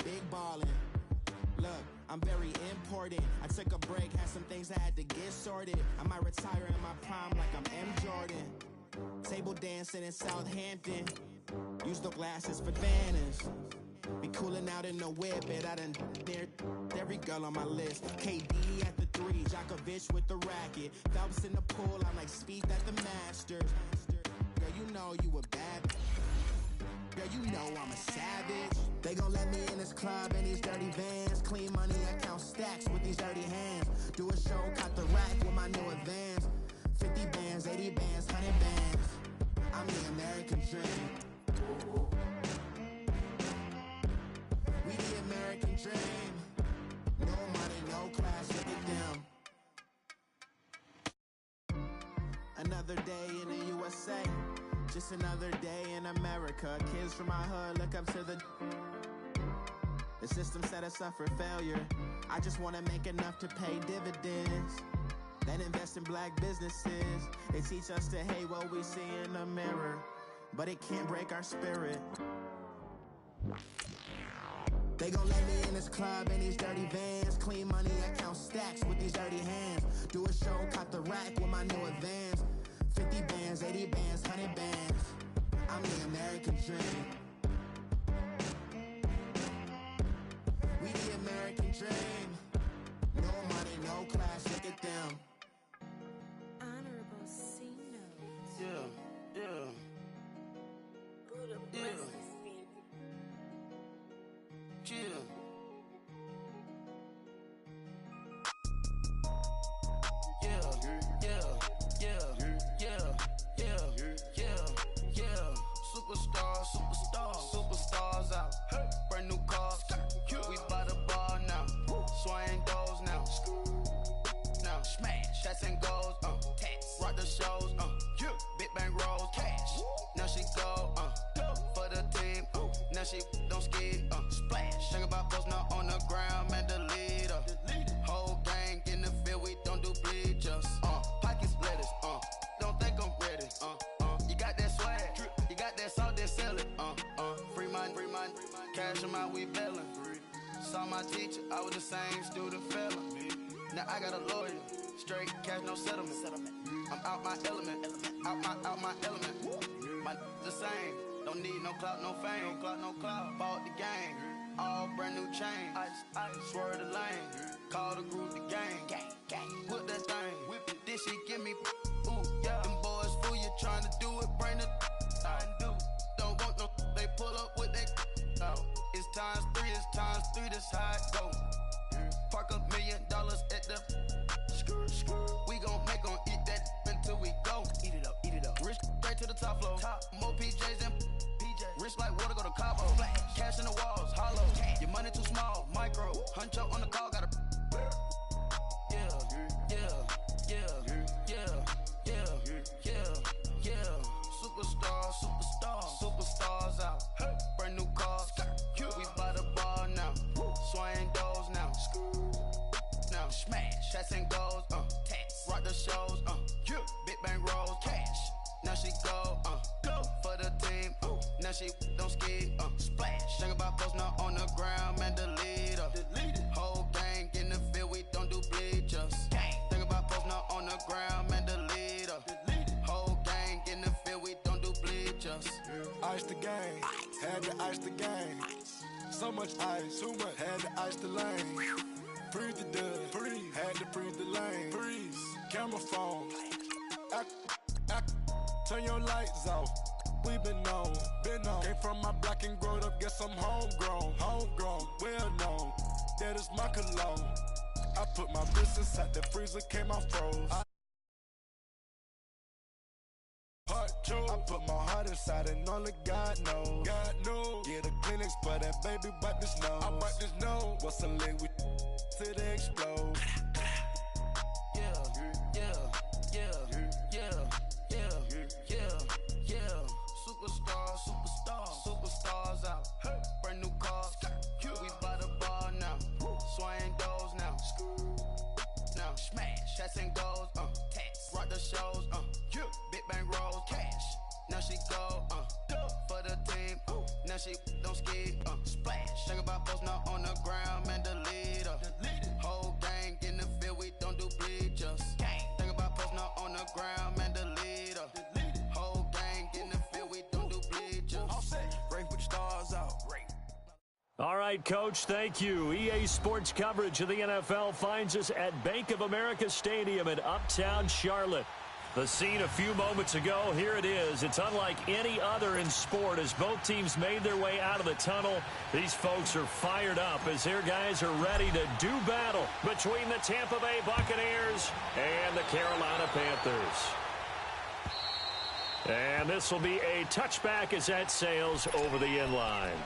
big ballin'. Look, I'm very important. I took a break, had some things I had to get sorted. I might retire in my prime like I'm M. Jordan. Table dancing in Southampton. Use the glasses for Vannas. Be coolin' out in the whip, and I done dared every girl on my list. KD at the 3, Djokovic with the racket. Phelps in the pool, I'm like Spieth at the Masters. Girl, you know you a bad. Girl, you know I'm a savage. They gon' let me in this club in these dirty vans. Clean money, I count stacks with these dirty hands. Do a show, cut the rack with my new advance. 50 bands, 80 bands, 100 bands. I'm the American dream. We the American dream. No money, no class, look at them. Another day in the USA. Just another day in America. Kids from my hood look up to the system set us up for failure. I just wanna make enough to pay dividends, then invest in black businesses. They teach us to hate what we see in the mirror, but it can't break our spirit. They gon' let me in this club in these dirty vans. Clean money, I count stacks with these dirty hands. Do a show, cut the rack with my new advance. 50 bands, 80 bands, 100 bands. I'm the American dream. We the American dream. No money, no class, look at them. Honorable C notes. Yeah, yeah. Buddha Yeah. blesses me. Chill. Superstars out. Brand new cars. We buy the bar now. Swing doors now. Now smash. Shots and goals. Rock the shows. Big bang rolls. Cash. Now she go. For the team. Now she don't ski. Splash. Think about post now on the ground. Man, the leader. Whole gang in the field. We don't do bleachers. Pockets lettuce. Don't think I'm ready. You got that swag. You got that salt, then sell it. Free mind. Cash them out, we bailin'. Saw my teacher, I was the same student felon. Now I got a lawyer, straight cash, no settlement. I'm out my element, out my element. My the same, don't need no clout, no fame. No clout, bought the game, all brand new chain. I swerve the lane, call the group the gang. Whip that thing, whip it, this shit give me. Ooh, yeah. Them boys fool you trying to do it, bring the. Don't want no, they pull up with that. It's times 3, this how it go. Park $1 million at the we gon' make 'em eat that until we go. Eat it up. Rich straight to the top floor. More PJs than PJs. Rich like water, go to Cabo. Cash in the walls, hollow. Your money too small, micro. Hunch up on the call, gotta. Superstars out. Brand new cars. We buy the bar now. Swing doors now. Now smash. Shots and goals. Rock the shows. Big bang rolls. Cash. Now she go. For the team. Now she don't ski. Splash. Think about post now on the ground. Man, the leader. Whole gang in the field. We don't do bleachers. Think about post now on the ground. Man, the leader. Whole gang in the field. We don't do bleachers. Ice the game, had to ice the game. So much ice, too much, had to ice the lane. Freeze the dud, had to freeze the lane. Freeze, camera phone. Turn your lights off. We been on. Came from my block and growed up, guess I'm homegrown, well known. That is my cologne. I put my wrist inside the freezer, came out froze. I put my heart inside and only God knows. Yeah, the clinics, but that baby bite this nose. I bite this nose. What's a leg with till they explode? Superstars out. Brand new cars. We buy the bar now. Swing doors now. Now smash. Shots and goals. Rock the shows. Big bang rolls. Cash. Now she go. For the team. Now she don't ski. Splash. Think about post now All right, Coach, thank you. EA Sports coverage of the NFL finds us at Bank of America Stadium in Uptown Charlotte. The scene a few moments ago, here it is. It's unlike any other in sport as both teams made their way out of the tunnel. These folks are fired up as their guys are ready to do battle between the Tampa Bay Buccaneers and the Carolina Panthers. And this will be a touchback as that sails over the end line.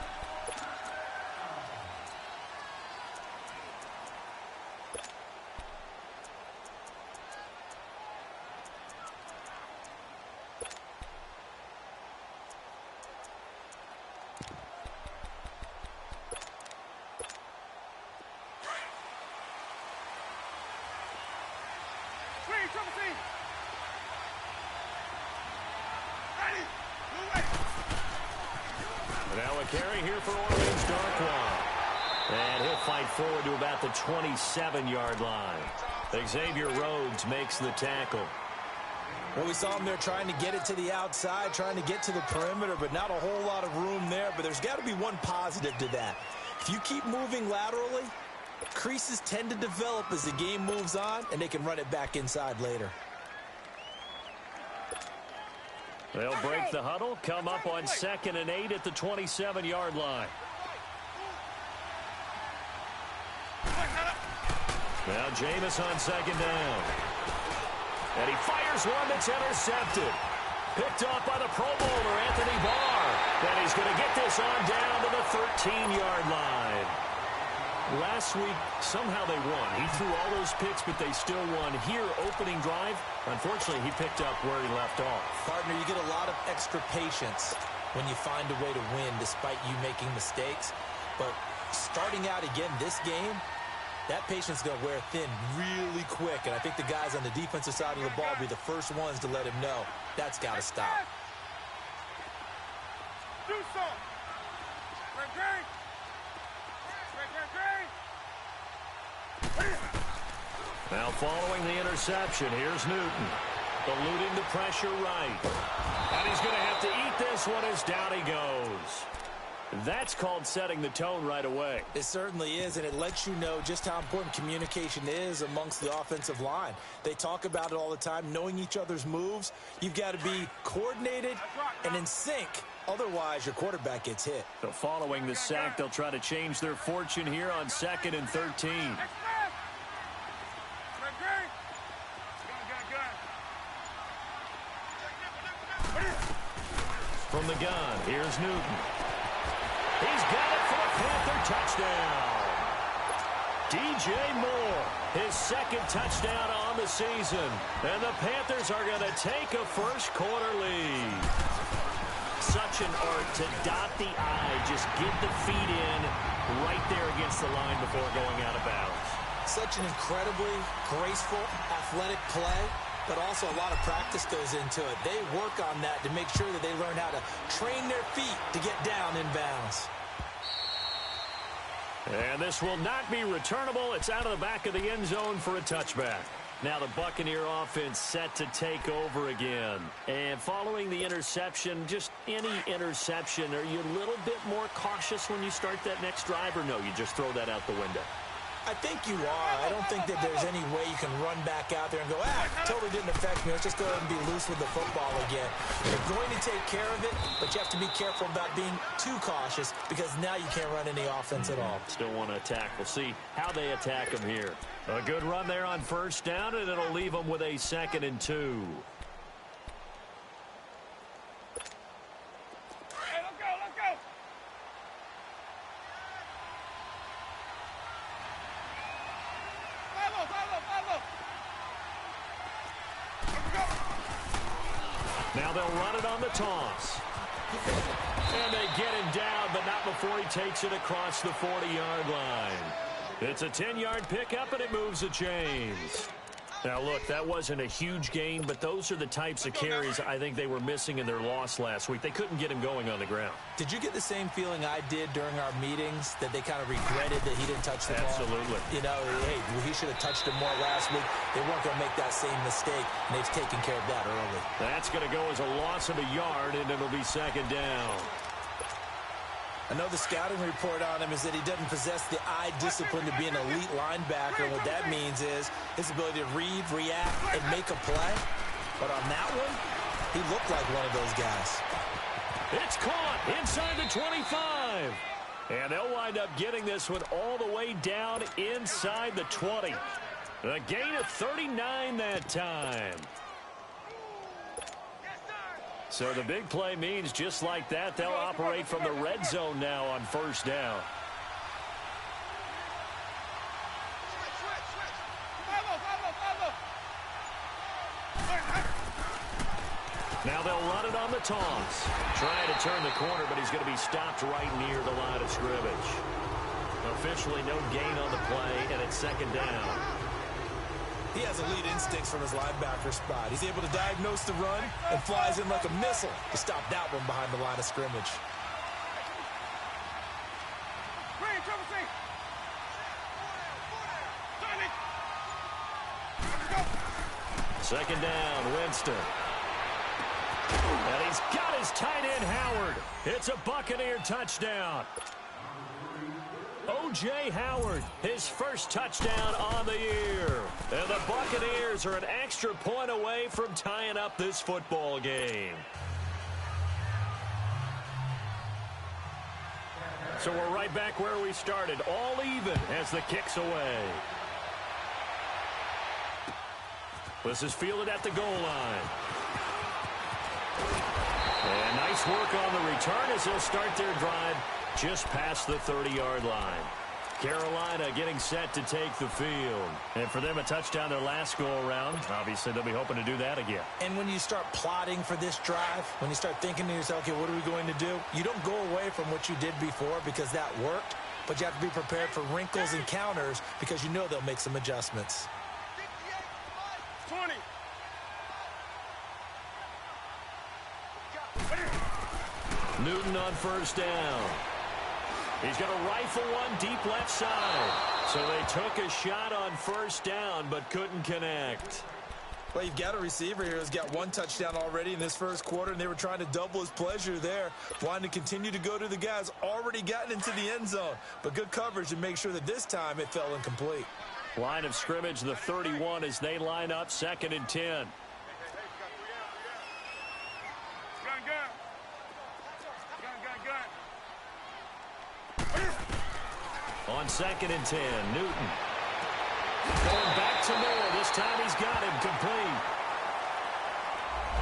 Now a carry here for Orleans Darkwa. And he'll fight forward to about the 27-yard line. Xavier Rhodes makes the tackle. Well, we saw him there trying to get it to the outside, trying to get to the perimeter, but not a whole lot of room there. But there's got to be one positive to that. If you keep moving laterally, creases tend to develop as the game moves on, and they can run it back inside later. They'll break the huddle, come up on 2nd and 8 at the 27-yard line. Now Jameis on 2nd down. And he fires one that's intercepted. Picked off by the Pro Bowler, Anthony Barr. And he's going to get this on down to the 13-yard line. Last week, somehow they won. He threw all those picks, but they still won. Here, opening drive, unfortunately, he picked up where he left off. Partner, you get a lot of extra patience when you find a way to win despite you making mistakes. But starting out again this game, that patience is going to wear thin really quick. And I think the guys on the defensive side of the ball will be the first ones to let him know that's got to stop. Do something. Now following the interception, here's Newton. Eluding the pressure right. And he's going to have to eat this one as down he goes. That's called setting the tone right away. It certainly is, and it lets you know just how important communication is amongst the offensive line. They talk about it all the time, knowing each other's moves. You've got to be coordinated and in sync. Otherwise, your quarterback gets hit. So following the sack, they'll try to change their fortune here on 2nd and 13. From the gun, here's Newton. He's got it for a Panther touchdown. DJ Moore, his 2nd touchdown on the season. And the Panthers are going to take a first-quarter lead. Such an art to dot the I, just get the feet in right there against the line before going out of bounds. Such an incredibly graceful, athletic play, but also a lot of practice goes into it. They work on that to make sure that they learn how to train their feet to get down in bounds. And this will not be returnable. It's out of the back of the end zone for a touchback. Now the Buccaneer offense set to take over again. And following the interception, just any interception, are you a little bit more cautious when you start that next drive, or no, you just throw that out the window? I think you are. I don't think that there's any way you can run back out there and go, totally didn't affect me. Let's just go ahead and be loose with the football again. You're going to take care of it, but you have to be careful about being too cautious because now you can't run any offense at all. Still want to attack. We'll see how they attack him here. A good run there on 1st down, and it'll leave them with a 2nd and 2. Now they'll run it on the toss. And they get him down, but not before he takes it across the 40-yard line. It's a 10-yard pickup, and it moves the chains. Now, look, that wasn't a huge gain, but those are the types of carries I think they were missing in their loss last week. They couldn't get him going on the ground. Did you get the same feeling I did during our meetings, that they kind of regretted that he didn't touch the ball? Absolutely. You know, hey, he should have touched him more last week. They weren't going to make that same mistake, and they've taken care of that early. That's going to go as a loss of a yard, and it'll be 2nd down. I know the scouting report on him is that he doesn't possess the eye discipline to be an elite linebacker, and what that means is his ability to read, react, and make a play. But on that one, he looked like one of those guys. It's caught inside the 25. And they'll wind up getting this one all the way down inside the 20. A gain of 39 that time. So the big play means just like that, they'll operate from the red zone now on first down. Now they'll run it on the toss. Trying to turn the corner, but he's going to be stopped right near the line of scrimmage. Officially no gain on the play, and it's second down. He has elite instincts from his linebacker spot. He's able to diagnose the run and flies in like a missile to stop that one behind the line of scrimmage. Second down, Winston. And he's got his tight end, Howard. It's a Buccaneer touchdown. O.J. Howard, his first touchdown on the year. And the Buccaneers are an extra point away from tying up this football game. So we're right back where we started, all even as the kick's away. This is fielded at the goal line. And nice work on the return as they'll start their drive just past the 30-yard line. Carolina getting set to take the field. And for them, a touchdown their last go-around. Obviously, they'll be hoping to do that again. And when you start plotting for this drive, when you start thinking to yourself, okay, what are we going to do? You don't go away from what you did before because that worked, but you have to be prepared for wrinkles and counters because you know they'll make some adjustments. 20. Newton on first down. He's got a rifle one deep left side. So they took a shot on first down but couldn't connect. Well, you've got a receiver here who's got one touchdown already in this first quarter, and they were trying to double his pleasure there, wanting to continue to go to the guys already gotten into the end zone. But good coverage to make sure that this time it fell incomplete. Line of scrimmage, the 31, as they line up, 2nd and 10. On 2nd and 10, Newton. Going back to Moore. This time he's got him complete.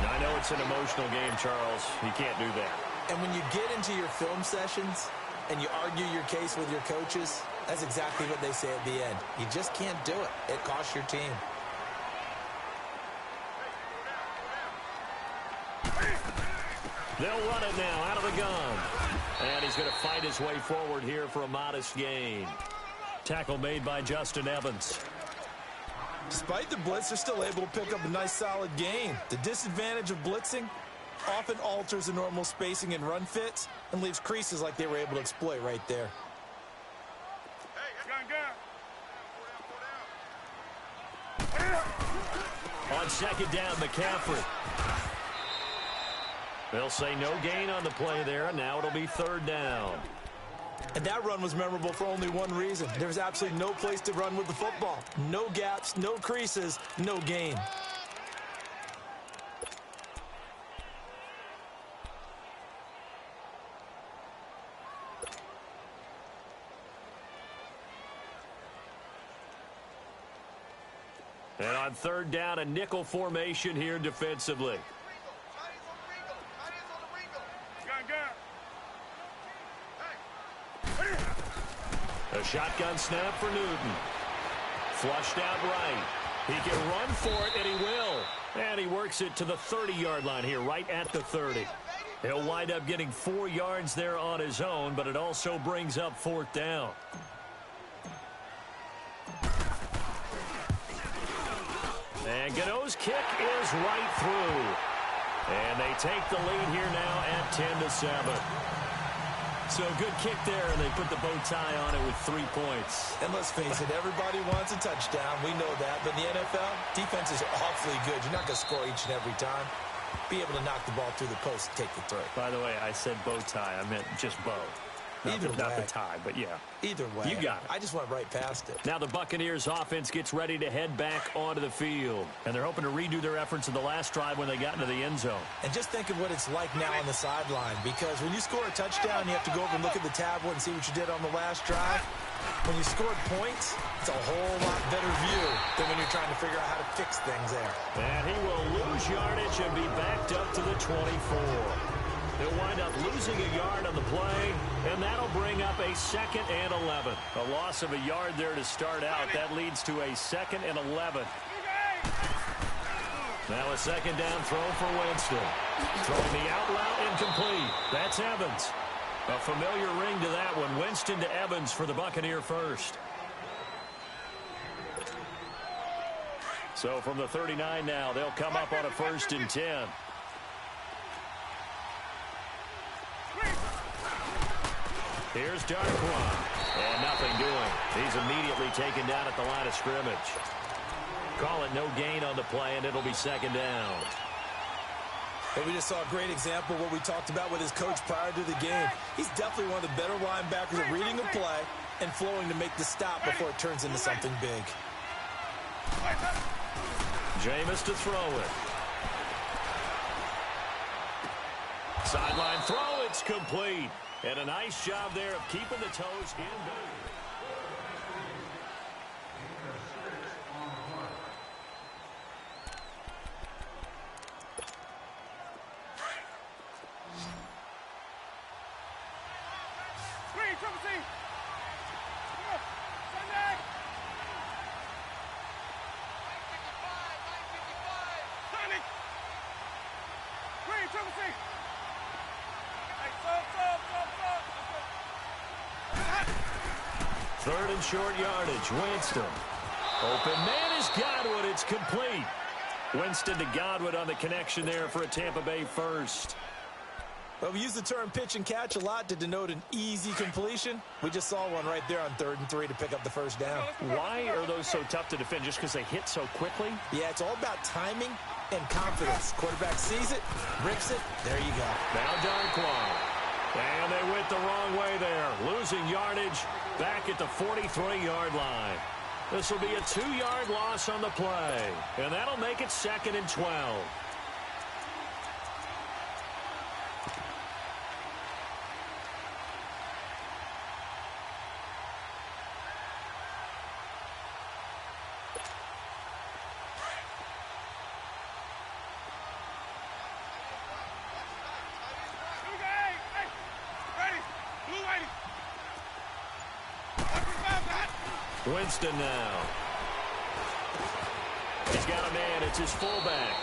Now, I know it's an emotional game, Charles. You can't do that. And when you get into your film sessions and you argue your case with your coaches, that's exactly what they say at the end. You just can't do it. It costs your team. They'll run it now out of the gun. And he's going to fight his way forward here for a modest gain. Tackle made by Justin Evans. Despite the blitz, they're still able to pick up a nice solid gain. The disadvantage of blitzing often alters the normal spacing and run fits and leaves creases like they were able to exploit right there. On 2nd down, McCaffrey. They'll say no gain on the play there. Now it'll be 3rd down. And that run was memorable for only one reason. There was absolutely no place to run with the football. No gaps, no creases, no gain. And on 3rd down, a nickel formation here defensively. A shotgun snap for Newton. Flushed out right. He can run for it, and he will. And he works it to the 30-yard line here, right at the 30. He'll wind up getting 4 yards there on his own, but it also brings up 4th down. And Gano's kick is right through. And they take the lead here now at 10-7. So good kick there, and they put the bow tie on it with 3 points. And let's face it, everybody wants a touchdown. We know that. But in the NFL, defenses are awfully good. You're not going to score each and every time. Be able to knock the ball through the post and take the throw. By the way, I said bow tie. I meant just bow. Not the tie, but yeah. Either way. You got it. I just went right past it. Now the Buccaneers offense gets ready to head back onto the field. And they're hoping to redo their efforts in the last drive when they got into the end zone. And just think of what it's like now on the sideline. Because when you score a touchdown, you have to go over and look at the tablet and see what you did on the last drive. When you scored points, it's a whole lot better view than when you're trying to figure out how to fix things there. And he will lose yardage and be backed up to the 24. He'll wind up losing a yard on the play, and that'll bring up a 2nd and 11. A loss of a yard there to start out. That leads to a 2nd and 11. Now a second down throw for Winston. Throwing the out route incomplete. That's Evans. A familiar ring to that one. Winston to Evans for the Buccaneer first. So from the 39 now, they'll come up on a 1st and 10. Here's Darkwa. And nothing doing. He's immediately taken down at the line of scrimmage. Call it no gain on the play, and it'll be 2nd down. And we just saw a great example of what we talked about with his coach prior to the game. He's definitely one of the better linebackers at reading a play and flowing to make the stop before it turns into something big. Jameis to throw it. Sideline throw, it's complete. And a nice job there of keeping the toes in. Third and short yardage. Winston. Open man is Godwin. It's complete. Winston to Godwin on the connection there for a Tampa Bay first. Well, we use the term pitch and catch a lot to denote an easy completion. We just saw one right there on 3rd and 3 to pick up the first down. Why are those so tough to defend? Just because they hit so quickly? Yeah, it's all about timing and confidence. Quarterback sees it, rips it, there you go. Now Darkwa. And they went the wrong way there. Losing yardage back at the 43-yard line. This will be a 2-yard loss on the play. And that'll make it 2nd and 12. Winston now. He's got a man. It's his fullback.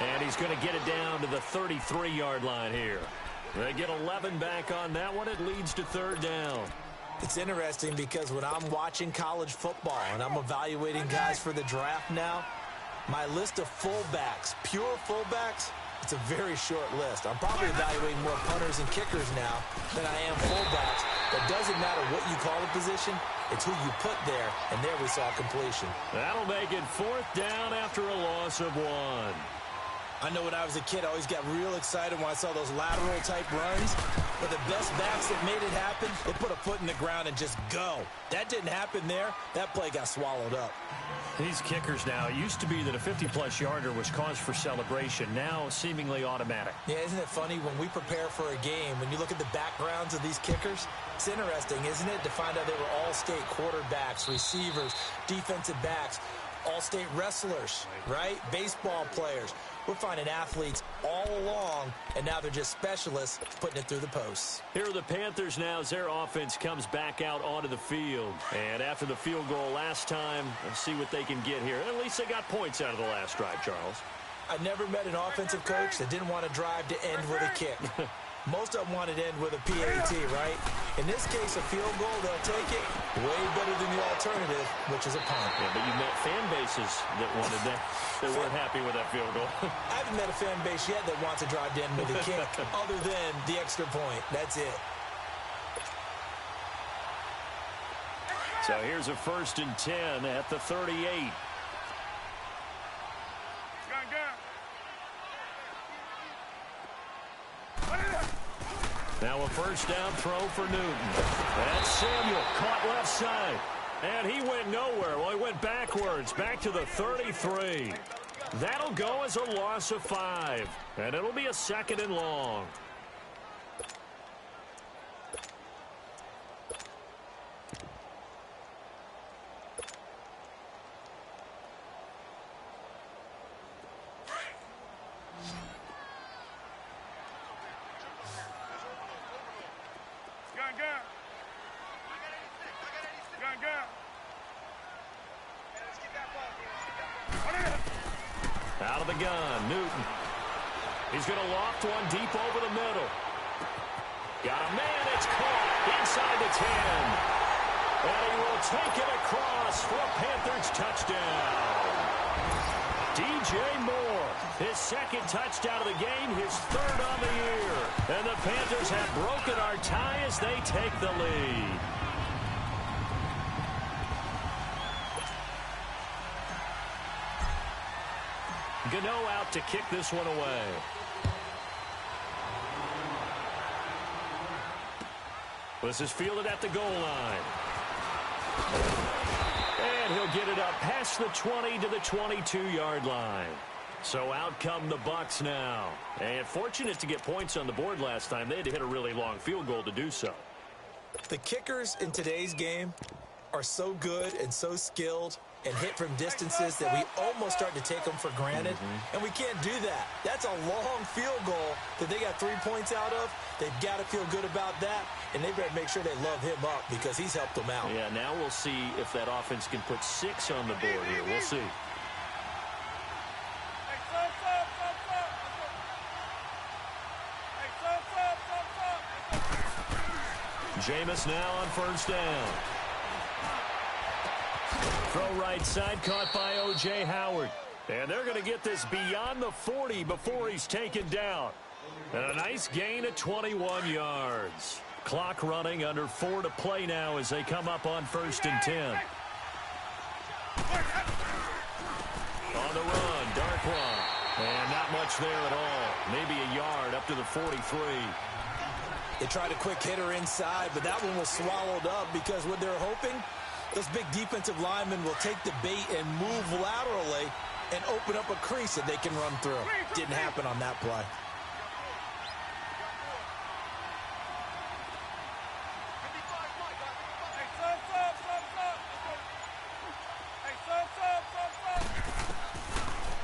And he's going to get it down to the 33-yard line here. They get 11 back on that one. It leads to 3rd down. It's interesting because when I'm watching college football and I'm evaluating guys for the draft now, my list of fullbacks, pure fullbacks, it's a very short list. I'm probably evaluating more punters and kickers now than I am fullbacks. It doesn't matter what you call the position. It's who you put there, and there we saw completion. That'll make it 4th down after a loss of 1. I know when I was a kid, I always got real excited when I saw those lateral-type runs. But the best backs that made it happen, they put a foot in the ground and just go. That didn't happen there. That play got swallowed up. These kickers now, it used to be that a 50-plus yarder was cause for celebration. Now, seemingly automatic. Yeah, isn't it funny when we prepare for a game, when you look at the backgrounds of these kickers, it's interesting, isn't it, to find out they were all-state quarterbacks, receivers, defensive backs, all-state wrestlers, right? Baseball players. We're finding athletes all along, and now they're just specialists putting it through the posts. Here are the Panthers now as their offense comes back out onto the field. And after the field goal last time, let's see what they can get here. At least they got points out of the last drive, Charles. I never met an offensive coach that didn't want to drive to end with a kick. Most of them wanted to end with a PAT, right? In this case, a field goal, they'll take it way better than the alternative, which is a punt. Yeah, but you met fan bases that wanted that. They weren't happy with that field goal. I haven't met a fan base yet that wants to drive to end with a kick other than the extra point. That's it. So here's a 1st and 10 at the 38. Now a first down throw for Newton. That's Samuel, caught left side. And he went nowhere. Well, he went backwards, back to the 33. That'll go as a loss of 5. And it'll be a 2nd and long. Out of the gun, Newton. He's going to loft one deep over the middle. Got a man, it's caught inside the 10. And he will take it across for a Panthers touchdown. DJ Moore, his 2nd touchdown of the game, his 3rd on the year. And the Panthers have broken our tie as they take the lead. Gano out to kick this one away. This is fielded at the goal line. And he'll get it up past the 20 to the 22-yard line. So out come the Bucs now. And fortunate to get points on the board last time. They had to hit a really long field goal to do so. The kickers in today's game are so good and so skilled and hit from distances that we almost start to take them for granted. And we can't do that. That's a long field goal that they got 3 points out of. They've got to feel good about that, and they better make sure they love him up because he's helped them out. Yeah, now we'll see if that offense can put 6 on the board here. We'll see. Jameis now on first down. Throw right side, caught by O.J. Howard. And they're going to get this beyond the 40 before he's taken down. And a nice gain of 21 yards. Clock running, under 4 to play now as they come up on 1st and 10. On the run, Darkwa. And not much there at all. Maybe a yard up to the 43. They tried a quick hitter inside, but that one was swallowed up because what they're hoping, those big defensive linemen will take the bait and move laterally and open up a crease that they can run through. Didn't happen on that play.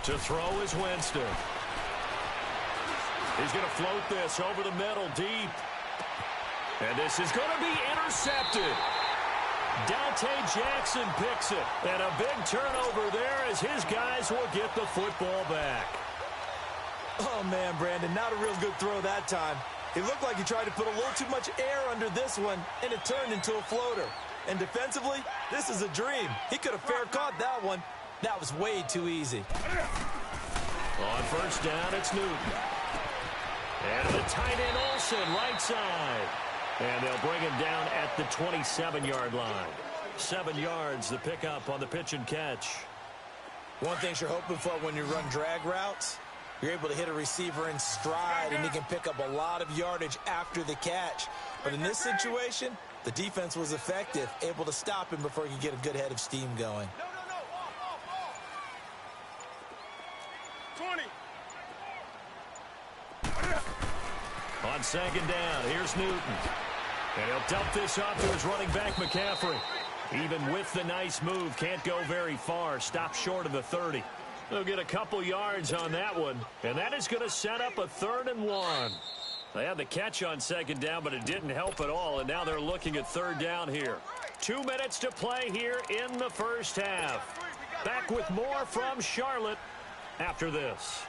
To throw is Winston. He's going to float this over the middle deep. And this is going to be intercepted. Dante Jackson picks it. And a big turnover there as his guys will get the football back. Oh, man, Brandon, not a real good throw that time. It looked like he tried to put a little too much air under this one, and it turned into a floater. And defensively, this is a dream. He could have fair caught that one. That was way too easy. On first down, it's Newton. And the tight end Olsen, right side. And they'll bring him down at the 27-yard line. 7 yards, the pickup on the pitch and catch. One thing you're hoping for when you run drag routes, you're able to hit a receiver in stride, and he can pick up a lot of yardage after the catch. But in this situation, the defense was effective, able to stop him before he could get a good head of steam going. 20. On second down, here's Newton. And he'll dump this off to his running back, McCaffrey. Even with the nice move, can't go very far. Stop short of the 30. They'll get a couple yards on that one. And that is going to set up a 3rd and 1. They had the catch on second down, but it didn't help at all. And now they're looking at 3rd down here. 2 minutes to play here in the first half. Back with more from Charlotte after this.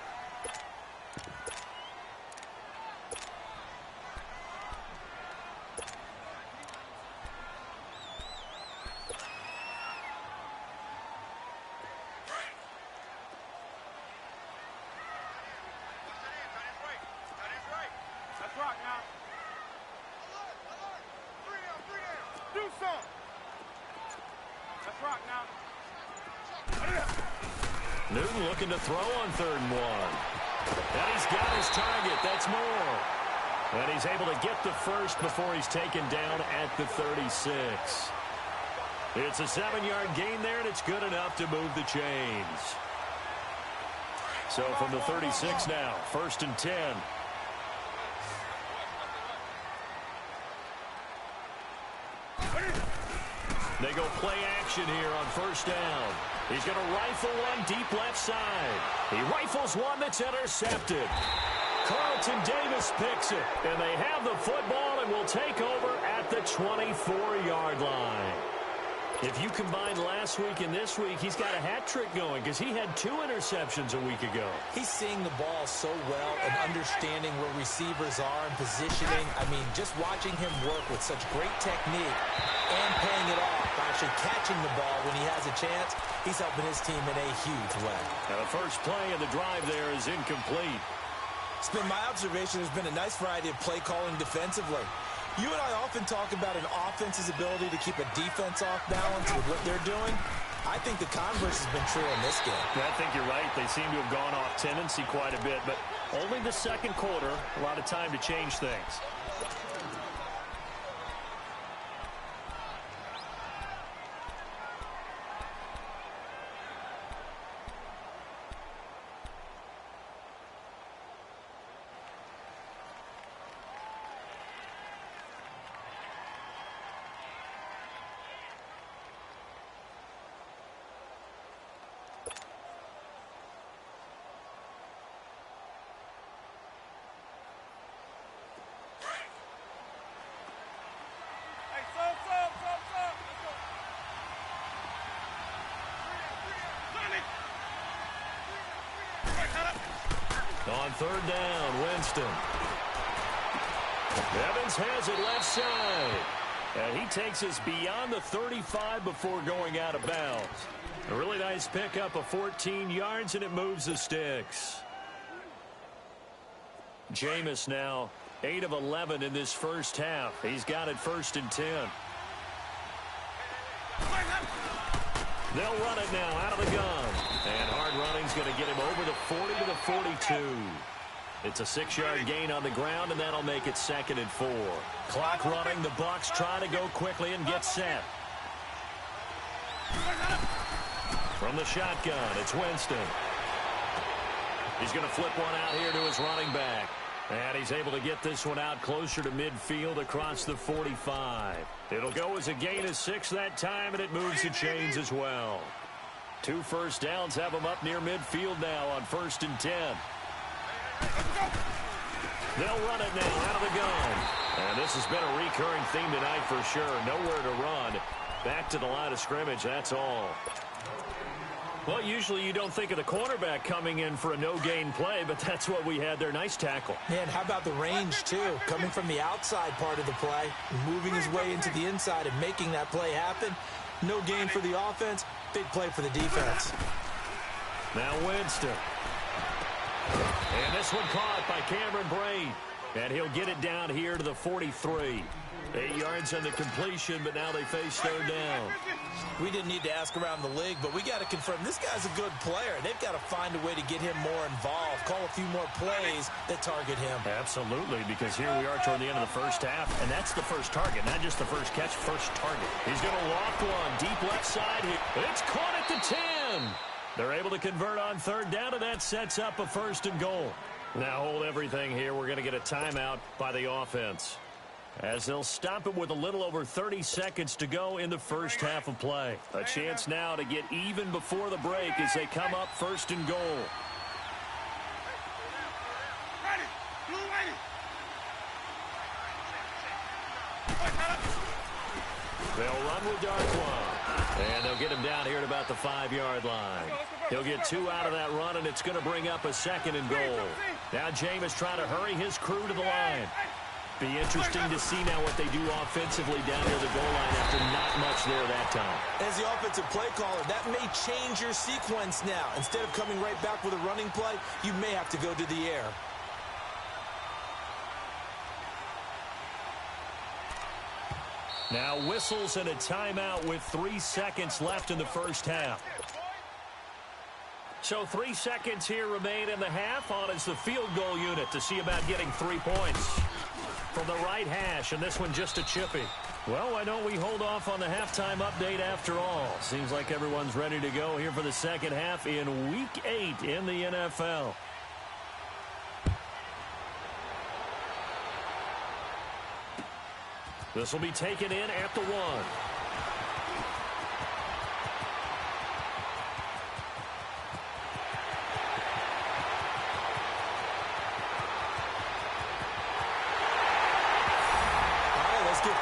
Newton looking to throw on 3rd and 1. And he's got his target. That's Moore. And he's able to get the first before he's taken down at the 36. It's a 7-yard gain there, and it's good enough to move the chains. So from the 36 now, 1st and 10. They go play action here on 1st down. He's going to rifle one deep left side. He rifles one that's intercepted. Carlton Davis picks it, and they have the football and will take over at the 24-yard line. If you combine last week and this week, he's got a hat trick going because he had 2 interceptions a week ago. He's seeing the ball so well and understanding where receivers are and positioning. I mean, just watching him work with such great technique and paying it off by actually catching the ball when he has a chance, he's helping his team in a huge way. Now the first play of the drive there is incomplete. It's been my observation there's been a nice variety of play calling defensively. You and I often talk about an offense's ability to keep a defense off balance with what they're doing. I think the converse has been true in this game. I think you're right. They seem to have gone off tendency quite a bit, but only the second quarter, a lot of time to change things. On 3rd down, Winston. Evans has it left side. And he takes us beyond the 35 before going out of bounds. A really nice pickup of 14 yards, and it moves the sticks. Jameis now 8 of 11 in this first half. He's got it 1st and 10. They'll run it now out of the gun. And hard running's going to get him over the 40 to the 42. It's a 6-yard gain on the ground, and that'll make it 2nd and 4. Clock running. The Bucs try to go quickly and get set. From the shotgun, it's Winston. He's going to flip one out here to his running back. And he's able to get this one out closer to midfield across the 45. It'll go as a gain of 6 that time, and it moves the chains as well. 2 first downs have them up near midfield now on 1st and 10. They'll run it now out of the gun. And this has been a recurring theme tonight for sure. Nowhere to run. Back to the line of scrimmage, that's all. Well, usually you don't think of the cornerback coming in for a no-gain play, but that's what we had there. Nice tackle. Man, how about the range, too? Coming from the outside part of the play, moving his way into the inside and making that play happen. No gain for the offense, big play for the defense. Now Winston. And this one caught by Cameron Braid. And he'll get it down here to the 43. 8 yards on the completion, but now they face 3rd down. We didn't need to ask around the league, but we got to confirm this guy's a good player. They've got to find a way to get him more involved, call a few more plays that target him. Absolutely, because here we are toward the end of the first half, and that's the first target, not just the first catch, first target. He's going to loft one deep left side here. It's caught at the 10. They're able to convert on 3rd down, and that sets up a 1st and goal. Now hold everything here. We're going to get a timeout by the offense, as they'll stop it with a little over 30 seconds to go in the first half of play. A chance now to get even before the break as they come up 1st and goal. They'll run with Darkwa, and they'll get him down here at about the 5-yard line. He'll get 2 out of that run, and it's going to bring up a 2nd and goal. Now Jameis trying to hurry his crew to the line. Be interesting to see now what they do offensively down near the goal line after not much there that time. As the offensive play caller, that may change your sequence now. Instead of coming right back with a running play, you may have to go to the air. Now whistles and a timeout with 3 seconds left in the first half. So 3 seconds here remain in the half. On is the field goal unit to see about getting 3 points. from the right hash, and this one just a chippy. Well, why don't we hold off on the halftime update after all? Seems like everyone's ready to go here for the second half in Week 8 in the NFL. This will be taken in at the 1.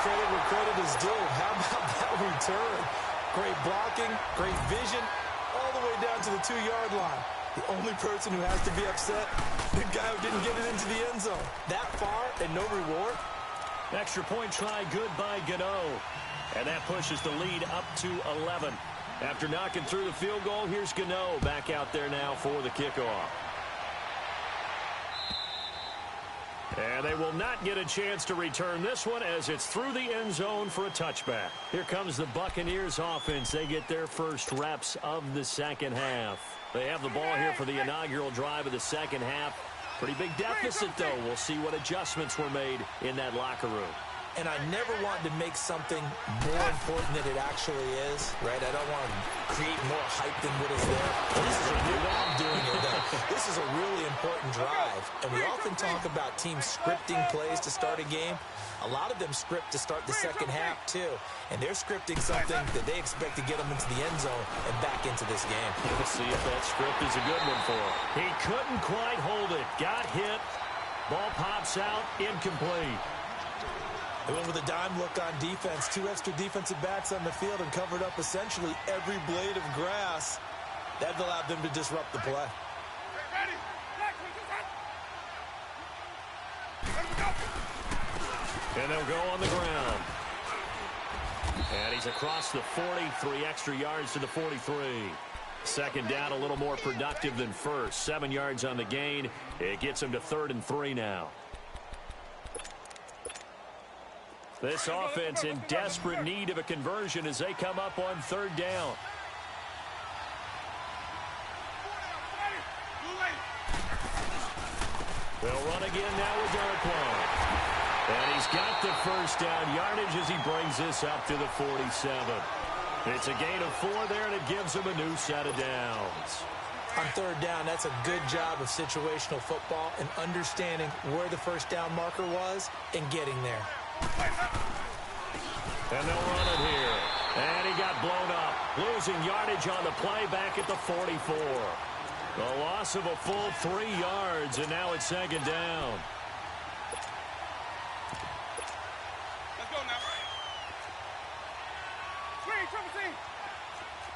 Credit where credit is due. How about that return? Great blocking, great vision, all the way down to the 2-yard line. The only person who has to be upset, the guy who didn't get it into the end zone. That far and no reward. Extra point try good by Gano. And that pushes the lead up to 11. After knocking through the field goal, here's Gano back out there now for the kickoff. And they will not get a chance to return this one as it's through the end zone for a touchback. Here comes the Buccaneers offense. They get their first reps of the second half. They have the ball here for the inaugural drive of the second half. Pretty big deficit, though. We'll see what adjustments were made in that locker room. And I never want to make something more important than it actually is, right? I don't want to create more hype than what is there. This is a really important drive. And we often talk about teams scripting plays to start a game. A lot of them script to start the second half, too. And they're scripting something that they expect to get them into the end zone and back into this game. We'll see if that script is a good one for him. He couldn't quite hold it. Got hit. Ball pops out. Incomplete. They went with a dime look on defense. 2 extra defensive backs on the field and covered up essentially every blade of grass. That allowed them to disrupt the play. And they'll go on the ground. And he's across the 40, 3 extra yards to the 43. Second down, a little more productive than first. 7 yards on the gain. It gets him to 3rd and 3 now. This offense in desperate need of a conversion as they come up on 3rd down. They'll run again now with Derek Long. And he's got the first down yardage as he brings this up to the 47. It's a gain of 4 there, and it gives him a new set of downs. On 3rd down, that's a good job of situational football and understanding where the first down marker was and getting there. And they'll run it here. And he got blown up. Losing yardage on the play back at the 44. The loss of a full 3 yards, and now it's 2nd down. Let's go now. Screen, triple team.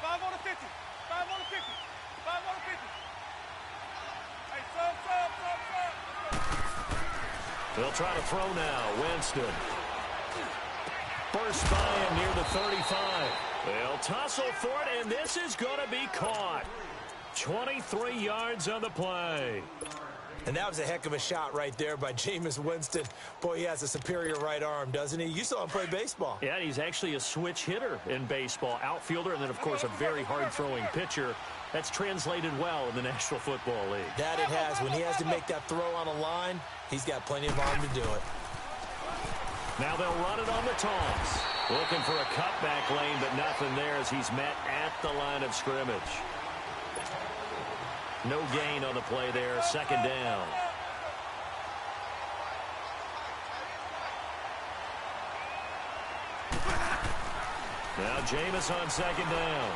5 on the 50. 5 on the 50. 5 on the 50. Hey, sub. They'll try to throw now. Winston. First by him near the 35. They'll tussle for it, and this is going to be caught. 23 yards on the play. And that was a heck of a shot right there by Jameis Winston. Boy, he has a superior right arm, doesn't he? You saw him play baseball. Yeah, he's actually a switch hitter in baseball. Outfielder, and then, of course, a very hard-throwing pitcher. That's translated well in the National Football League. That it has. When he has to make that throw on a line, he's got plenty of arm to do it. Now they'll run it on the toss. Looking for a cutback lane, but nothing there as he's met at the line of scrimmage. No gain on the play there. 2nd down. Now Jameis on 2nd down.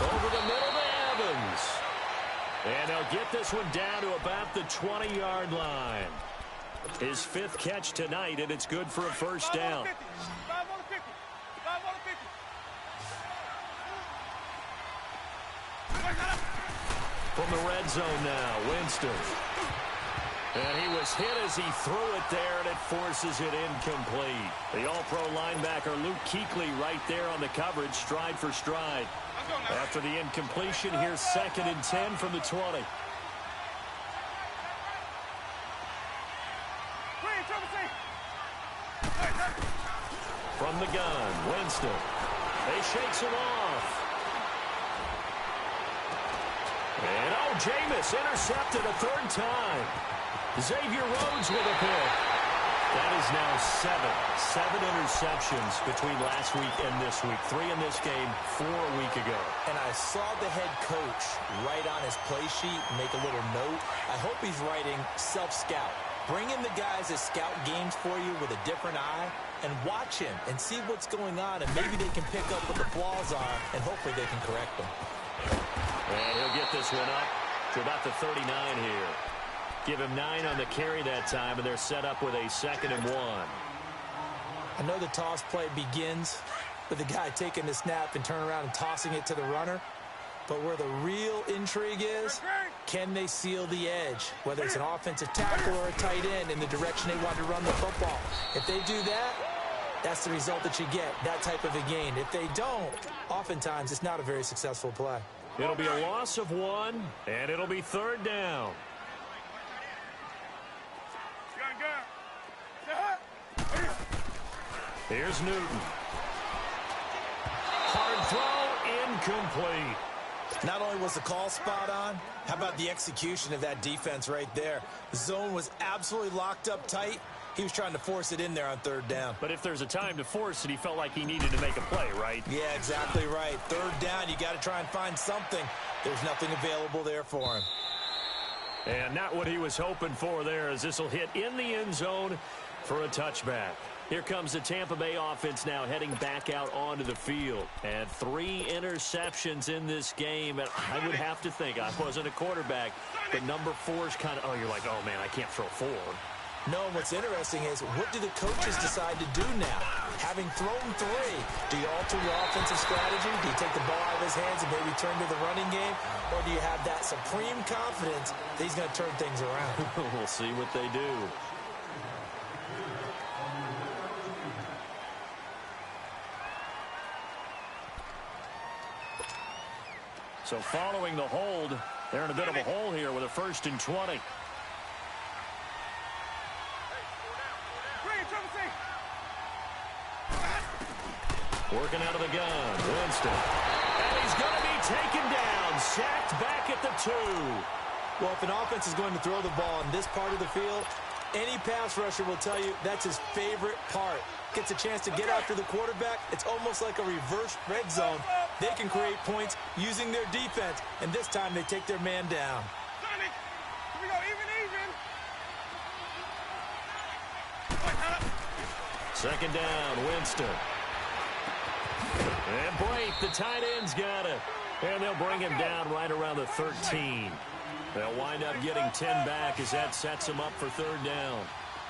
Over the middle to Evans. And they'll get this one down to about the 20-yard line. His 5th catch tonight, and it's good for a first down. 5 on the 50. 5 on the 50. From the red zone now, Winston. And he was hit as he threw it there, and it forces it incomplete. The all-pro linebacker Luke Kuechly right there on the coverage, stride for stride. After the incompletion, here's 2nd and 10 from the 20. From the gun, Winston. They shakes him off. And Jameis intercepted a 3rd time. Xavier Rhodes with a pick. That is now seven interceptions between last week and this week. 3 in this game, 4 a week ago. And I saw the head coach write on his play sheet and make a little note. I hope he's writing self-scout. Bring in the guys that scout games for you with a different eye and watch him and see what's going on, and maybe they can pick up what the flaws are, and hopefully they can correct them. And he'll get this one up to about the 39 here. Give him 9 on the carry that time, and they're set up with a 2nd and 1. I know the toss play begins with the guy taking the snap and turning around and tossing it to the runner. But where the real intrigue is, can they seal the edge, whether it's an offensive tackle or a tight end, in the direction they want to run the football? If they do that, that's the result that you get, that type of a gain. If they don't, oftentimes it's not a very successful play. It'll be a loss of 1, and it'll be 3rd down. Here's Newton. Hard throw, incomplete. Not only was the call spot on, how about the execution of that defense right there? The zone was absolutely locked up tight. He was trying to force it in there on 3rd down. But if there's a time to force it, he felt like he needed to make a play, right? Yeah, exactly right. 3rd down, you got to try and find something. There's nothing available there for him. And not what he was hoping for there, as this will hit in the end zone for a touchback. Here comes the Tampa Bay offense now heading back out onto the field. And 3 interceptions in this game. And I would have to think, I wasn't a quarterback, but number 4 is kind of, you're like, oh, man, I can't throw 4. No, what's interesting is, what do the coaches decide to do now? Having thrown 3, do you alter your offensive strategy? Do you take the ball out of his hands and maybe turn to the running game? Or do you have that supreme confidence that he's going to turn things around? We'll see what they do. So following the hold, they're in a bit of a hole here with a 1st and 20. Working out of the gun, Winston. And he's going to be taken down, sacked back at the 2. Well, if an offense is going to throw the ball in this part of the field, any pass rusher will tell you that's his favorite part. Gets a chance to get after the quarterback. It's almost like a reverse red zone. They can create points using their defense, and this time they take their man down. Here we go, even. 2nd down, Winston. And Blake, the tight end's got it. And they'll bring him down right around the 13. They'll wind up getting 10 back as that sets them up for 3rd down.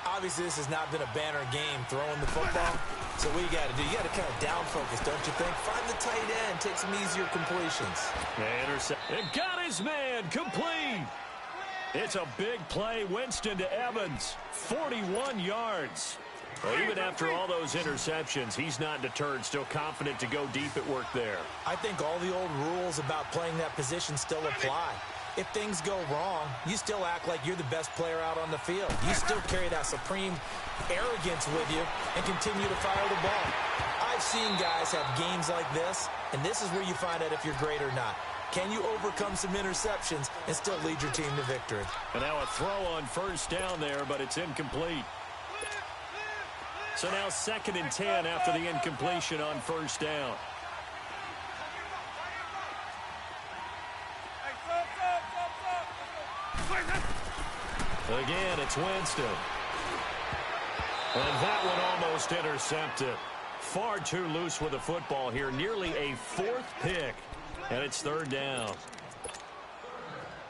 Obviously, this has not been a banner game throwing the football. So what you got to do, you got to kind of down focus, don't you think? Find the tight end, take some easier completions. And got his man, complete. It's a big play, Winston to Evans, 41 yards. Well, even after all those interceptions, he's not deterred, still confident to go deep at work there. I think all the old rules about playing that position still apply. If things go wrong, you still act like you're the best player out on the field. You still carry that supreme arrogance with you and continue to fire the ball. I've seen guys have games like this, and this is where you find out if you're great or not. Can you overcome some interceptions and still lead your team to victory? And now a throw on 1st down there, but it's incomplete. So now 2nd and 10 after the incompletion on 1st down. Again, it's Winston. And that one almost intercepted. Far too loose with the football here. Nearly a 4th pick. And it's 3rd down.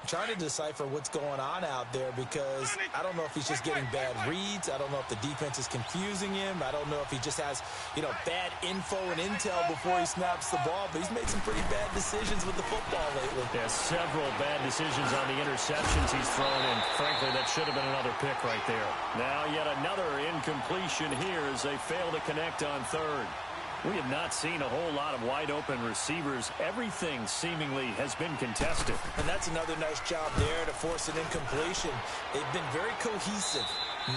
Trying to decipher what's going on out there, because I don't know if he's just getting bad reads. I don't know if the defense is confusing him. I don't know if he just has, bad info and intel before he snaps the ball. But he's made some pretty bad decisions with the football lately. Yeah, several bad decisions on the interceptions he's thrown in. Frankly, that should have been another pick right there. Now yet another incompletion here as they fail to connect on 3rd. We have not seen a whole lot of wide-open receivers. Everything seemingly has been contested. And that's another nice job there to force an incompletion. They've been very cohesive,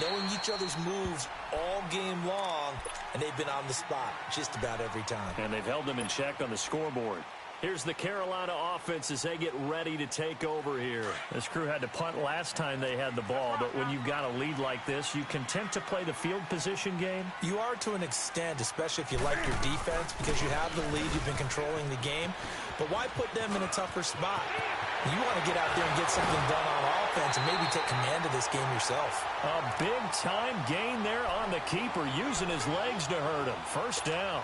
knowing each other's moves all game long, and they've been on the spot just about every time. And they've held them in check on the scoreboard. Here's the Carolina offense as they get ready to take over here. This crew had to punt last time they had the ball, but when you've got a lead like this, you content to play the field position game? You are to an extent, especially if you like your defense, because you have the lead, you've been controlling the game. But why put them in a tougher spot? You want to get out there and get something done on offense and maybe take command of this game yourself. A big-time gain there on the keeper, using his legs to hurt him. First down.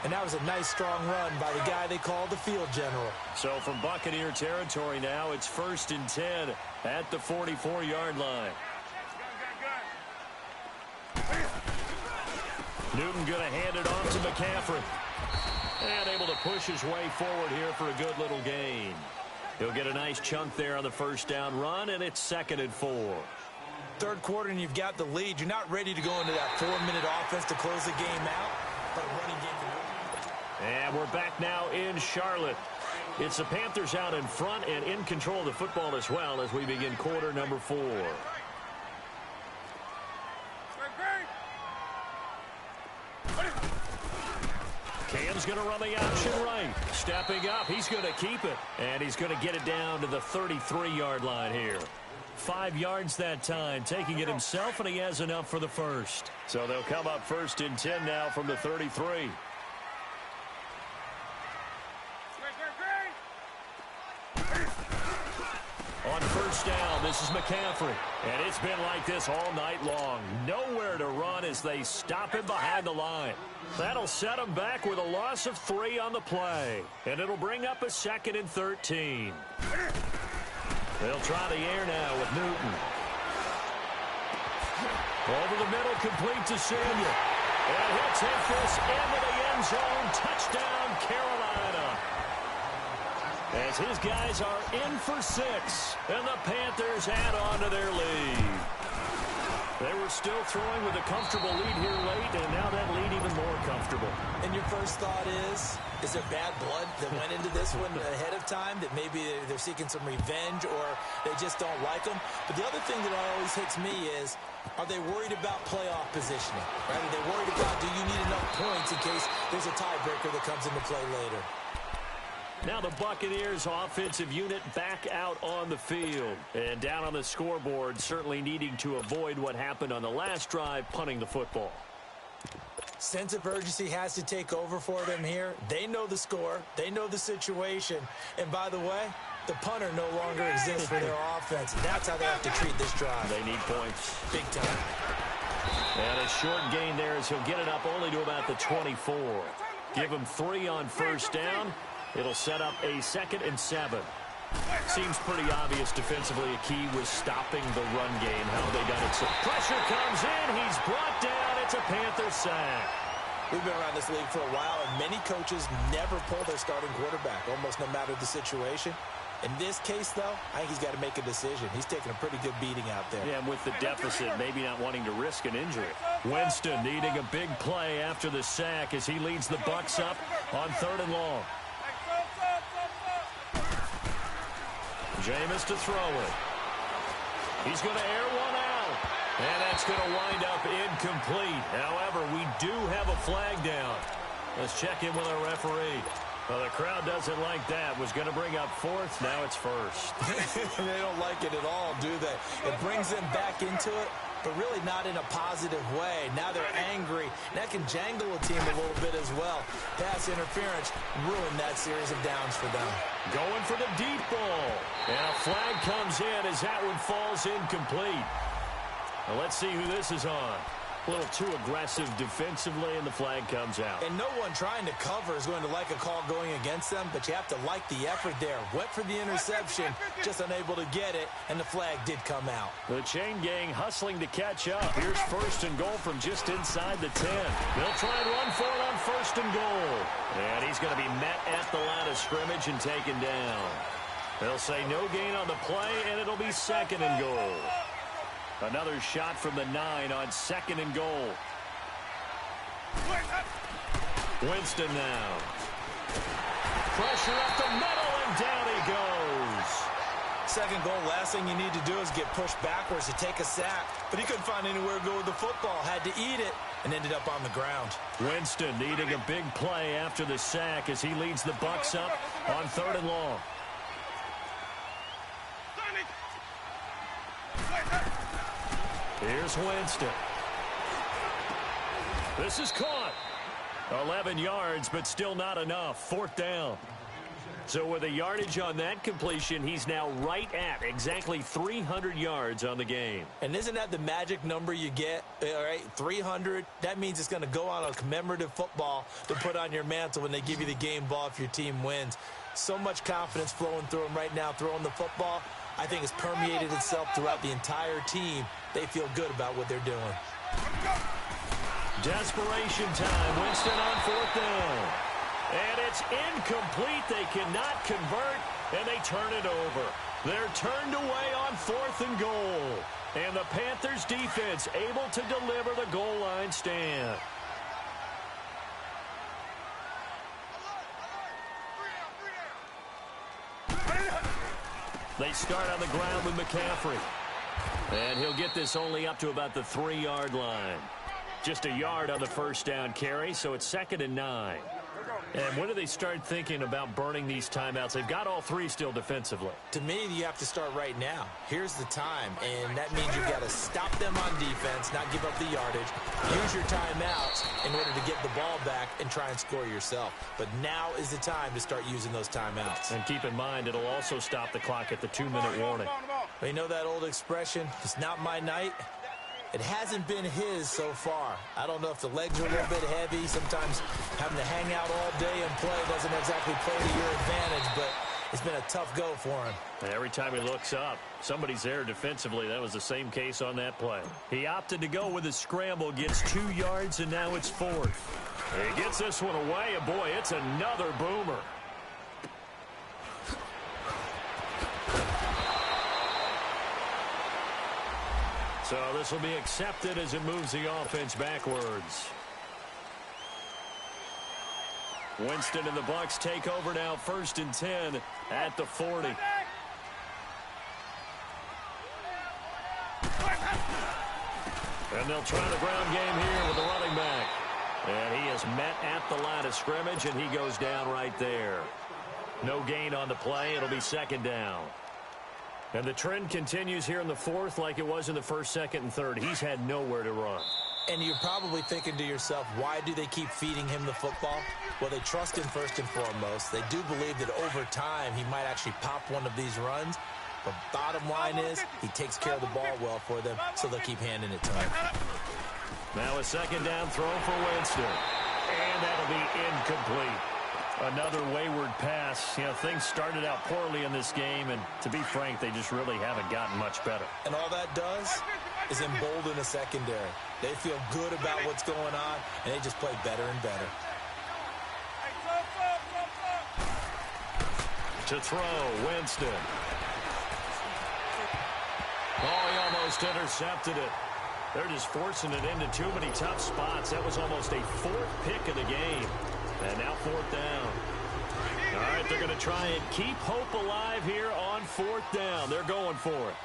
And that was a nice, strong run by the guy they call the field general. So from Buccaneer territory now, it's 1st and 10 at the 44-yard line. Newton going to hand it off to McCaffrey. And able to push his way forward here for a good little gain. He'll get a nice chunk there on the first down run, and it's 2nd and 4. Third quarter, and you've got the lead. You're not ready to go into that 4-minute offense to close the game out, but a running game can win. And we're back now in Charlotte. It's the Panthers out in front and in control of the football as well as we begin quarter number 4. Cam's going to run the option right. Stepping up, he's going to keep it. And he's going to get it down to the 33-yard line here. 5 yards that time, taking it himself, and he has enough for the first. So they'll come up 1st and 10 now from the 33. On first down, this is McCaffrey. And it's been like this all night long. Nowhere to run as they stop him behind the line. That'll set him back with a loss of 3 on the play. And it'll bring up a 2nd and 13. They'll try the air now with Newton. Over the middle, complete to Samuel. And he'll take this into the end zone. Touchdown, Carolina. As his guys are in for 6, and the Panthers add on to their lead. They were still throwing with a comfortable lead here late, and now that lead even more comfortable. And your first thought is there bad blood that went into this one ahead of time, that maybe they're seeking some revenge or they just don't like them? But the other thing that always hits me is, are they worried about playoff positioning? Right? Are they worried about, do you need enough points in case there's a tiebreaker that comes into play later? Now the Buccaneers offensive unit back out on the field. And down on the scoreboard, certainly needing to avoid what happened on the last drive, punting the football. Sense of urgency has to take over for them here. They know the score. They know the situation. And by the way, the punter no longer exists for their offense. That's how they have to treat this drive. They need points. Big time. And a short gain there as he'll get it up only to about the 24. Give him 3 on first down. It'll set up a 2nd and 7. Seems pretty obvious defensively. A key was stopping the run game. How have they done it? So pressure comes in. He's brought down. It's a Panther sack. We've been around this league for a while, and many coaches never pull their starting quarterback, almost no matter the situation. In this case, though, I think he's got to make a decision. He's taking a pretty good beating out there. Yeah, and with the deficit, maybe not wanting to risk an injury. Winston needing a big play after the sack as he leads the Bucs up on 3rd and long. Jameis to throw it. He's going to air one out. And that's going to wind up incomplete. However, we do have a flag down. Let's check in with our referee. Well, the crowd doesn't like that. Was going to bring up 4th. Now it's 1st. They don't like it at all, do they? It brings them back into it, but really not in a positive way. Now they're angry. That can jangle a team a little bit as well. Pass interference ruined that series of downs for them. Going for the deep ball. And a flag comes in as that one falls incomplete. Now let's see who this is on. A little too aggressive defensively, and the flag comes out. And no one trying to cover is going to like a call going against them, but you have to like the effort there. Went for the interception, just unable to get it, and the flag did come out. The chain gang hustling to catch up. Here's 1st and goal from just inside the 10. They'll try and run for it on 1st and goal. And he's going to be met at the line of scrimmage and taken down. They'll say no gain on the play, and it'll be 2nd and goal. Another shot from the 9 on 2nd and goal. Winston now. Pressure up the middle, and down he goes. 2nd goal, last thing you need to do is get pushed backwards to take a sack. But he couldn't find anywhere to go with the football. Had to eat it, and ended up on the ground. Winston needing a big play after the sack as he leads the Bucs up on 3rd and long. Here's Winston. This is caught. 11 yards, but still not enough. 4th down. So with a yardage on that completion, he's now right at exactly 300 yards on the game. And isn't that the magic number you get? All right, 300. That means it's going to go on a commemorative football to put on your mantle when they give you the game ball if your team wins. So much confidence flowing through him right now throwing the football. I think it's permeated itself throughout the entire team. They feel good about what they're doing. Desperation time. Winston on 4th down. And it's incomplete. They cannot convert, and they turn it over. They're turned away on 4th and goal. And the Panthers defense able to deliver the goal line stand. They start on the ground with McCaffrey. And he'll get this only up to about the 3-yard line. Just a yard on the 1st down carry, so it's 2nd and 9. And when do they start thinking about burning these timeouts? They've got all 3 still defensively. To me, you have to start right now. Here's the time, and that means you've got to stop them on defense, not give up the yardage, use your timeouts in order to get the ball back and try and score yourself. But now is the time to start using those timeouts. And keep in mind, it'll also stop the clock at the 2-minute warning. You know that old expression, it's not my night? It hasn't been his so far. I don't know if the legs are a little bit heavy. Sometimes having to hang out all day and play doesn't exactly play to your advantage, but it's been a tough go for him. And every time he looks up, somebody's there defensively. That was the same case on that play. He opted to go with a scramble, gets 2 yards, and now it's 4th. He gets this one away, and boy, it's another boomer. So this will be accepted as it moves the offense backwards. Winston and the Bucs take over now, 1st and 10 at the 40. And they'll try the ground game here with the running back. And he is met at the line of scrimmage, and he goes down right there. No gain on the play. It'll be 2nd down. And the trend continues here in the 4th like it was in the 1st, 2nd, and 3rd. He's had nowhere to run. And you're probably thinking to yourself, why do they keep feeding him the football? Well, they trust him first and foremost. They do believe that over time he might actually pop one of these runs. But bottom line is he takes care of the ball well for them, so they'll keep handing it to him. Now a 2nd down throw for Winston. And that'll be incomplete. Another wayward pass. You know, things started out poorly in this game, and to be frank, they just really haven't gotten much better. And all that does is embolden a secondary. They feel good about what's going on, and they just play better and better. To throw, Winston. Oh, he almost intercepted it. They're just forcing it into too many tough spots. That was almost a 4th pick of the game. And now 4th down. All right, they're going to try and keep hope alive here on 4th down. They're going for it.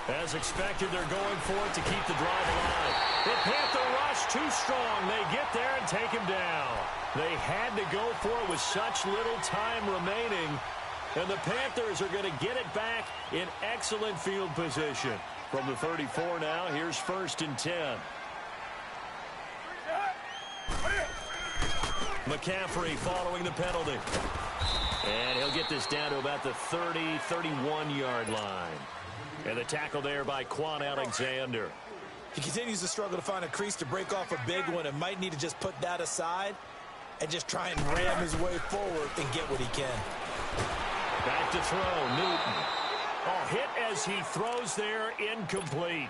As expected, they're going for it to keep the drive alive. The Panther rush too strong. They get there and take him down. They had to go for it with such little time remaining. And the Panthers are going to get it back in excellent field position. From the 34 now, here's 1st and 10. McCaffrey following the penalty. And he'll get this down to about the 30, 31-yard line. And the tackle there by Quan Alexander. He continues to struggle to find a crease to break off a big one and might need to just put that aside and just try and ram his way forward and get what he can. Back to throw, Newton. Oh, hit as he throws there, incomplete.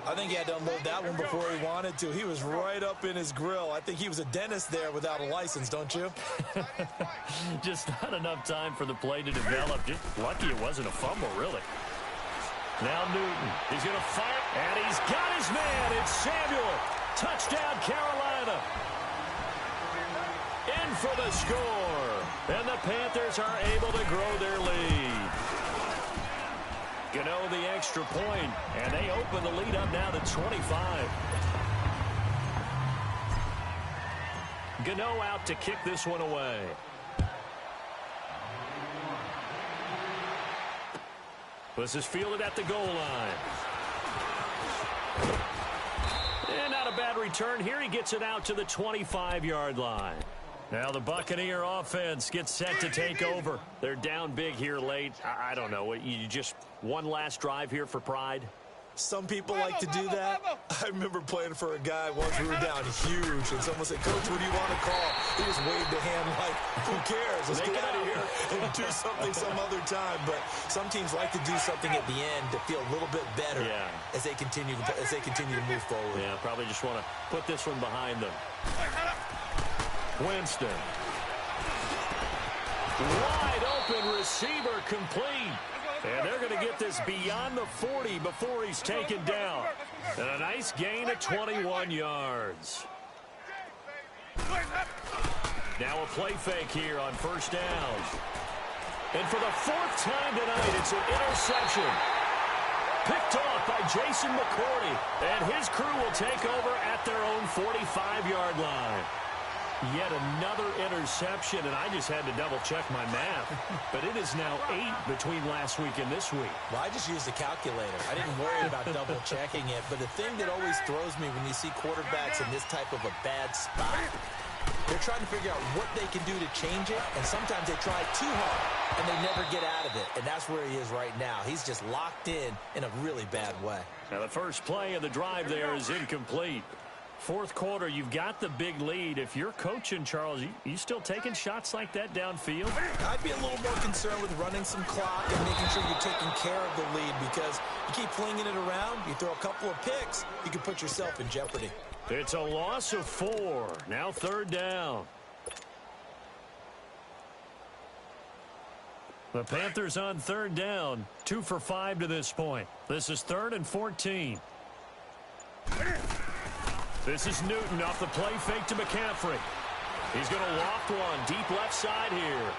I think he had to unload that one before he wanted to. He was right up in his grill. I think he was a dentist there without a license, don't you? Just not enough time for the play to develop. Just lucky it wasn't a fumble, really. Now Newton. He's going to fire, and he's got his man. It's Samuel. Touchdown, Carolina. In for the score. And the Panthers are able to grow their lead. Gano the extra point, and they open the lead up now to 25. Gano out to kick this one away. This is fielded at the goal line. And not a bad return. Here he gets it out to the 25-yard line. Now the Buccaneer offense gets set to take over. They're down big here late. I don't know. You just one last drive here for pride? Some people like to do that. I remember playing for a guy once. We were down huge, and someone said, "Coach, what do you want to call?" He just waved a hand like, "Who cares? Let's get out of here and do something some other time." But some teams like to do something at the end to feel a little bit better as they continue to move forward. Yeah, probably just want to put this one behind them. Winston. Wide open receiver complete. And they're going to get this beyond the 40 before he's taken down. And a nice gain of 21 yards. Now a play fake here on first down. And for the fourth time tonight, it's an interception. Picked off by Jason McCourty. And his crew will take over at their own 45-yard line. Yet another interception, and I just had to double-check my math. But it is now 8 between last week and this week. Well, I just used a calculator. I didn't worry about double-checking it. But the thing that always throws me when you see quarterbacks in this type of a bad spot, they're trying to figure out what they can do to change it, and sometimes they try too hard, and they never get out of it. And that's where he is right now. He's just locked in a really bad way. Now the first play of the drive there is incomplete. Fourth quarter, you've got the big lead. If you're coaching, Charles, you still taking shots like that downfield? I'd be a little more concerned with running some clock and making sure you're taking care of the lead, because you keep flinging it around, you throw a couple of picks, you can put yourself in jeopardy. It's a loss of 4. Now third down. The Panthers on third down. 2 for 5 to this point. This is 3rd and 14. This is Newton off the play fake to McCaffrey. He's going to loft one deep left side here.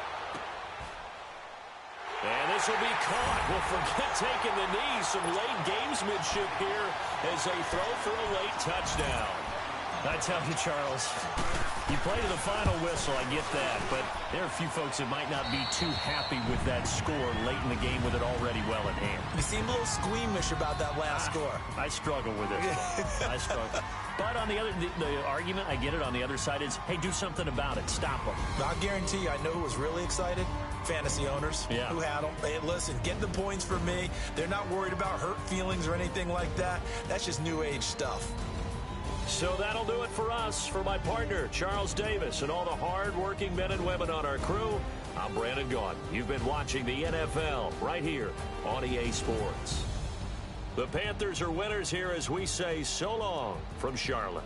And this will be caught. Well, forget taking the knee. Some late gamesmanship here as they throw for a late touchdown. I tell you, Charles, you play to the final whistle, I get that, but there are a few folks that might not be too happy with that score late in the game with it already well in hand. You seem a little squeamish about that last score. I struggle with it. I struggle. But on the other, the argument, I get it, on the other side is, hey, do something about it. Stop them. I guarantee you, I know who was really excited. Fantasy owners who had them. Hey, listen, get the points for me. They're not worried about hurt feelings or anything like that. That's just new age stuff. So that'll do it for us. For my partner, Charles Davis, and all the hard-working men and women on our crew, I'm Brandon Gaudin. You've been watching the NFL right here on EA Sports. The Panthers are winners here as we say so long from Charlotte.